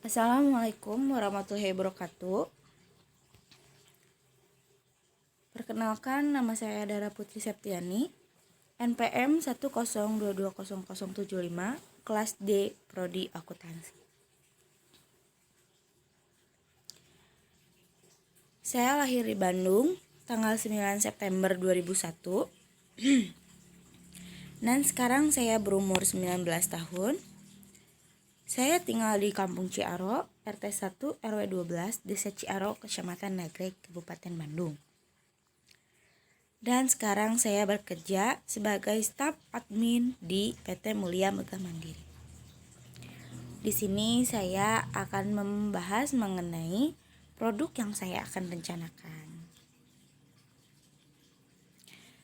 Assalamualaikum warahmatullahi wabarakatuh. Perkenalkan, nama saya Dara Putri Septiani, NPM 102200075, kelas D, Prodi Akuntansi. Saya lahir di Bandung, tanggal 9 September 2001. Dan sekarang saya berumur 19 tahun. Saya tinggal di Kampung Ciaro, RT 1 RW 12, Desa Ciaro, Kecamatan Nagreg, Kabupaten Bandung. Dan sekarang saya bekerja sebagai staf admin di PT Mulia Megah Mandiri. Di sini saya akan membahas mengenai produk yang saya akan rencanakan.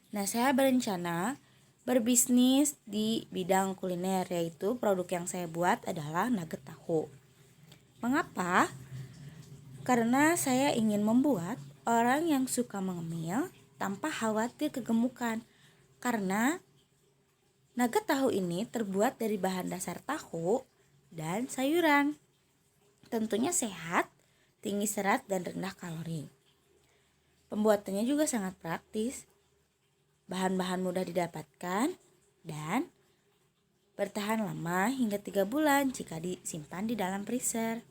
Nah, saya berencana berbisnis di bidang kuliner, yaitu produk yang saya buat adalah nugget tahu. Mengapa? Karena saya ingin membuat orang yang suka mengemil tanpa khawatir kegemukan. Karena nugget tahu ini terbuat dari bahan dasar tahu dan sayuran. Tentunya sehat, tinggi serat dan rendah kalori. Pembuatannya juga sangat praktis. Bahan-bahan mudah didapatkan dan bertahan lama hingga 3 bulan jika disimpan di dalam freezer.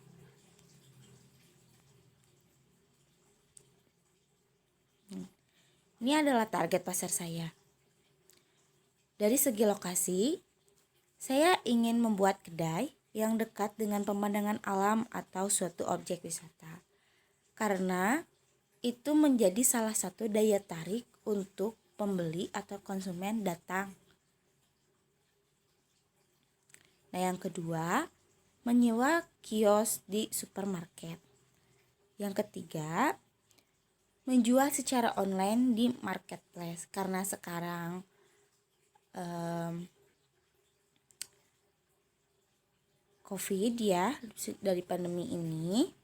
Ini adalah target pasar saya. Dari segi lokasi, saya ingin membuat kedai yang dekat dengan pemandangan alam atau suatu objek wisata. Karena itu menjadi salah satu daya tarik untuk pembeli atau konsumen datang. Nah, yang kedua, menyewa kios di supermarket. Yang ketiga, menjual secara online di marketplace. Karena sekarang COVID ya, dari pandemi ini,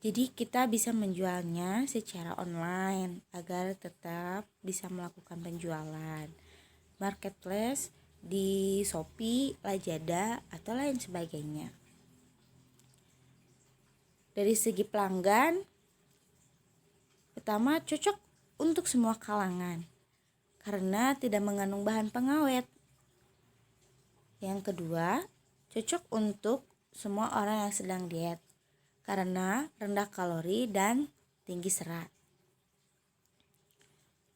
jadi kita bisa menjualnya secara online agar tetap bisa melakukan penjualan. Marketplace di Shopee, Lazada, atau lain sebagainya. Dari segi pelanggan, pertama cocok untuk semua kalangan karena tidak mengandung bahan pengawet. Yang kedua, cocok untuk semua orang yang sedang diet karena rendah kalori dan tinggi serat.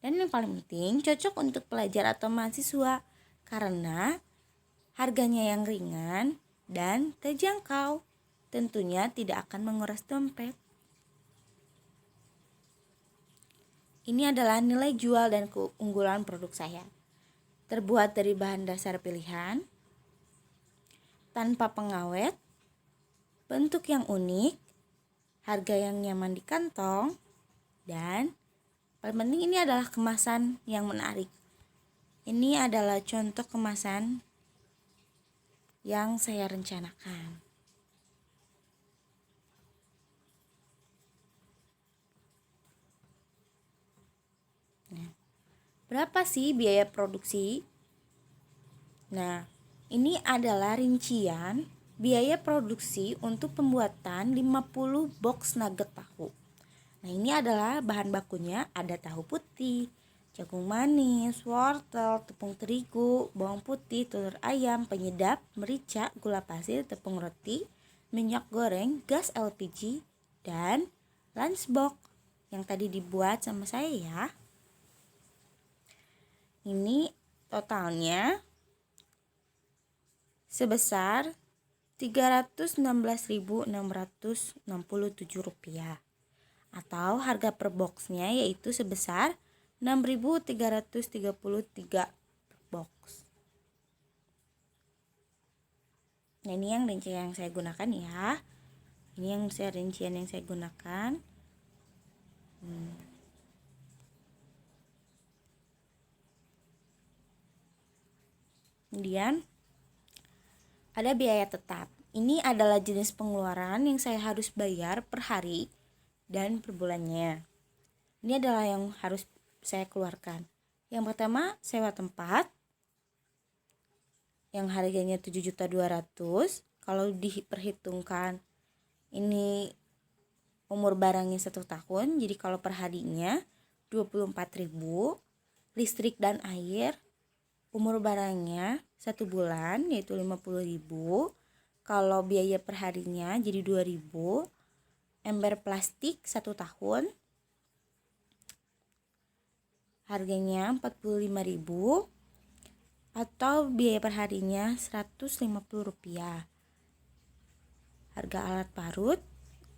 Dan yang paling penting, cocok untuk pelajar atau mahasiswa karena harganya yang ringan dan terjangkau. Tentunya tidak akan menguras dompet. Ini adalah nilai jual dan keunggulan produk saya. Terbuat dari bahan dasar pilihan, tanpa pengawet, bentuk yang unik, harga yang nyaman di kantong, dan paling penting ini adalah kemasan yang menarik. Ini adalah contoh kemasan yang saya rencanakan. Nah, berapa sih biaya produksi? Nah, ini adalah rincian biaya produksi untuk pembuatan 50 box nugget tahu. Nah, ini adalah bahan bakunya, ada tahu putih, jagung manis, wortel, tepung terigu, bawang putih, telur ayam, penyedap, merica, gula pasir, tepung roti, minyak goreng, gas LPG, dan lunchbox yang tadi dibuat sama saya ya. Ini totalnya sebesar Rp316.667 atau harga per boxnya yaitu sebesar Rp6.333 per box. Nah, ini yang rincian yang saya gunakan ya. Ini yang rincian yang saya gunakan. Kemudian ada biaya tetap. Ini adalah jenis pengeluaran yang saya harus bayar per hari dan per bulannya. Ini adalah yang harus saya keluarkan. Yang pertama, sewa tempat yang harganya 7.200.000. kalau diperhitungkan ini umur barangnya 1 tahun, jadi kalau per harinya 24.000, listrik dan air umur barangnya 1 bulan yaitu 50.000. Kalau biaya per harinya jadi 2.000. Ember plastik 1 tahun harganya 45.000 atau biaya per harinya Rp150. Harga alat parut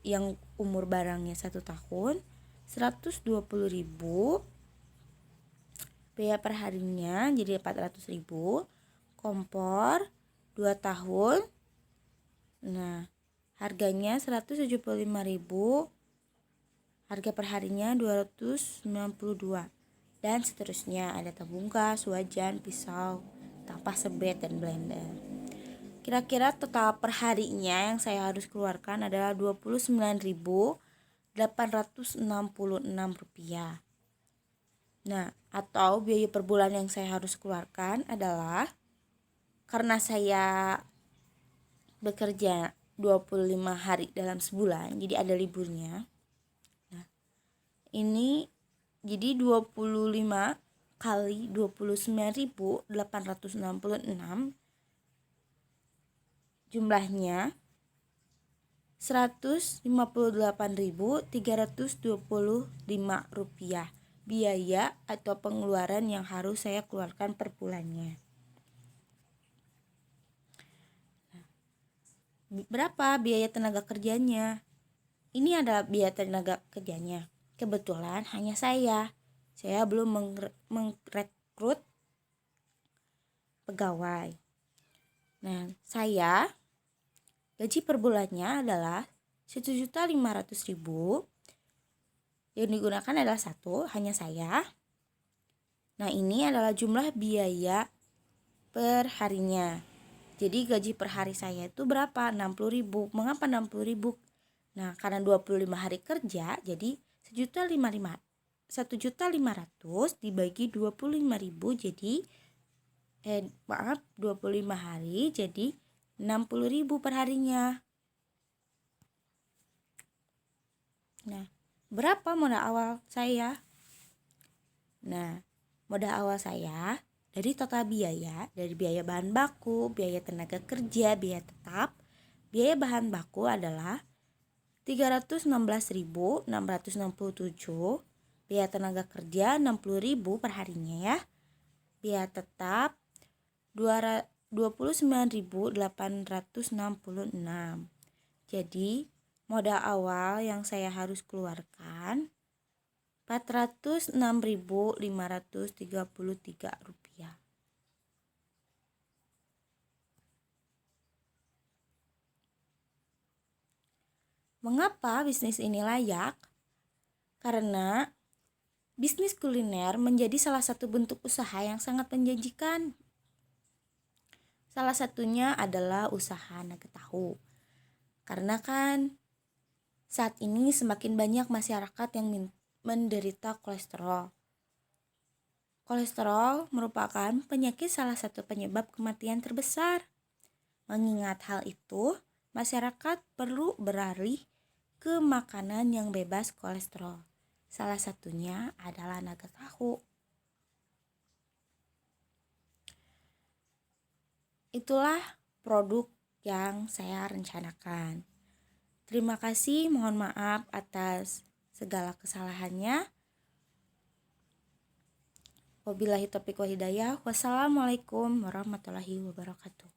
yang umur barangnya 1 tahun 120.000, biaya per harinya jadi 400.000. Kompor 2 tahun, nah harganya 175.000, harga per harinya 292, dan seterusnya. Ada tabung gas, wajan, pisau, tapas, sebet, dan blender. Kira-kira total per harinya yang saya harus keluarkan adalah Rp29.866. Nah, atau biaya per bulan yang saya harus keluarkan adalah, karena saya bekerja 25 hari dalam sebulan, jadi ada liburnya. Nah, ini jadi 25 kali 29.866, jumlahnya Rp158.325 biaya atau pengeluaran yang harus saya keluarkan per bulannya. Berapa biaya tenaga kerjanya? Ini adalah biaya tenaga kerjanya. Kebetulan hanya saya belum merekrut pegawai. Nah, saya gaji per bulannya adalah Rp1.500.000. Yang digunakan adalah hanya saya. Nah, ini adalah jumlah biaya per harinya. Jadi gaji per hari saya itu berapa? 60.000. Mengapa 60.000? Nah, karena 25 hari kerja, jadi 1.500.000 dibagi 25.000 jadi 25 hari jadi 60.000 per harinya. Nah, berapa modal awal saya? Nah, modal awal saya dari total biaya, dari biaya bahan baku, biaya tenaga kerja, biaya tetap, biaya bahan baku adalah Rp316.667, biaya tenaga kerja 60.000 per harinya ya. Biaya tetap 29.866. Jadi modal awal yang saya harus keluarkan Rp406.533. Mengapa bisnis ini layak? Karena bisnis kuliner menjadi salah satu bentuk usaha yang sangat menjanjikan. Salah satunya adalah usaha nugget tahu. Karena kan saat ini semakin banyak masyarakat yang menderita kolesterol. Kolesterol merupakan penyakit salah satu penyebab kematian terbesar. Mengingat hal itu, masyarakat perlu beralih ke makanan yang bebas kolesterol. Salah satunya adalah nugget tahu. Itulah produk yang saya rencanakan. Terima kasih, mohon maaf atas segala kesalahannya. Wabillahi taufiq wal hidayah. Wassalamualaikum warahmatullahi wabarakatuh.